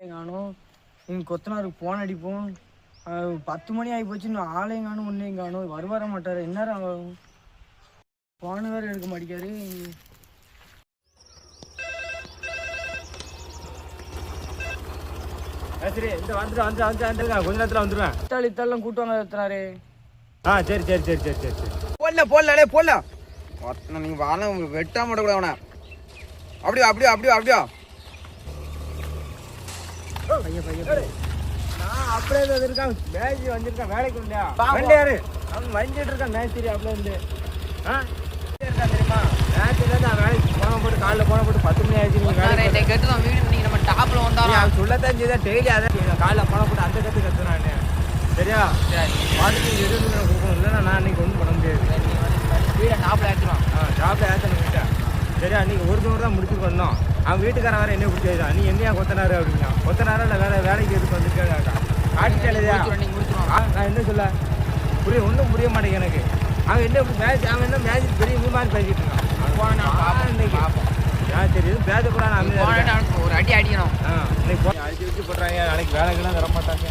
காணும். நீங்க கொத்தனாருக்கு போன் அடிப்போம். 10 மணி ஆகி போச்சு, இன்னும் ஆளையும் காணும் ஒன்றையும் காணும். வர மாட்டார். எந்நேரம் ஆகும்? போன வேறு எடுக்க மாட்டேங்காரு. சரி இந்த வந்துடுவேன் கொஞ்ச நேரத்தில் வந்துடுவேன். இத்தாலாம் கூட்டுவாங்க எத்தனாரு. சரி சரி சரி சரி சரி சரி போடல நீங்க வாழ வெட்டாம கூட அவனை அப்படியா நான் அப்படியே இருக்கேன். மேட்ச் வந்திருக்கேன் வேலைக்கு இல்லையா வண்டியாரு அவன் வந்துட்டு இருக்கான். மேட்ச் அப்படியே இருந்து இருக்கான் தெரியுமா? மேட்ச்ல நான் வேலைக்கு போட்டு காலைல போட்டு 10 மணி ஆயிடுச்சு. நீங்க கட்டுதான் வீடு நீங்க நம்ம டாப்ல வந்தாலும் அவன் சொல்லத்தான் செய்தா டெய்லி அதான் காலைல போட்டு அந்த கற்று நான் சரியா பார்த்துட்டு எதுவும் கொடுக்கணும். இல்லைன்னா நான் அன்னைக்கு ஒன்றும் பண்ண முடியாது. வீடை டாப்ல ஏற்றுவான். டாப்ல ஏற்றணும் வீட்டை சரியா. நீங்கள் ஒரு தூரம் தான் முடிச்சுட்டு பண்ணோம். அவன் வீட்டுக்காரன் வேறு என்ன பிடிச்சா நீ என்னையா கொத்தனாரு அப்படின்னா கொத்தனாரா இல்லை வேலைக்கு எதுக்கு வந்துருக்கா காட்டிச்சாலையா நான் என்ன சொல்ல ஒன்றும் புரிய மாட்டேங்க எனக்கு. அவன் என்ன மேட்ச் பெரிய மாதிரி பேசிட்டு இருக்கான். சரி எதுவும் பேசக்கூடாது. நான் ஒரு அடி அடிக்கணும். இன்னைக்கு அடிச்சு வச்சு போடுறாங்க. நாளைக்கு வேலைக்கெல்லாம் தர மாட்டாங்க.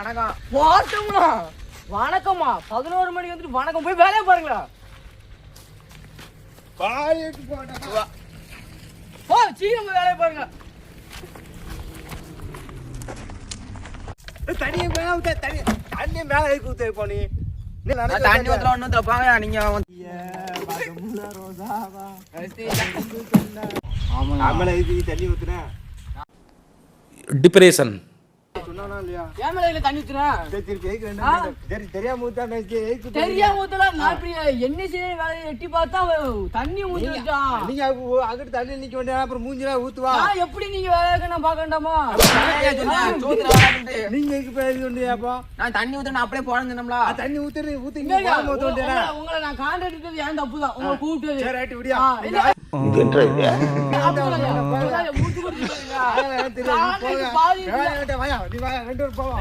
வணக்கம். வணக்கம்மா. 11 மணிக்கு வந்துட்டு வணக்கம் போய் வேலையை பாருங்களா. சீக்கிரம் வேலையை பாருங்க. தண்ணியை மேலே ஊத்த இப்போ நீ தண்ணி ஊத்துல பாங்க நீங்க தண்ணி ஊத்துன டிப்ரெஷன் சொன்னானா இல்லையா? ஏன் தண்ணி ஊத்துனா தெரியாம ஊத்தா தெரியாம ஊத்தலாம். நான் இப்படி என்ன செய்ய வேலையை எட்டி பார்த்தா தண்ணி ஊத்திட்டான். நீங்க அங்கிட்டு தண்ணி நிக்க வேண்டிய அப்புறம் மூஞ்சிலாம் ஊத்துவா. எப்படி நீங்க வேலைக்கு நான் பார்க்க வேண்டாமா? நீங்க அப்போ நான் தண்ணி ஊத்துனா அப்படியே போனோம்ல. தண்ணி ஊத்துறீங்க உங்களை நான் காண்டாக்ட் ஏன் தப்புதான் உங்களை கூப்பிட்டது. சரி ரைட் விடியா பாதி நீ வா 2 பேரும் போவா.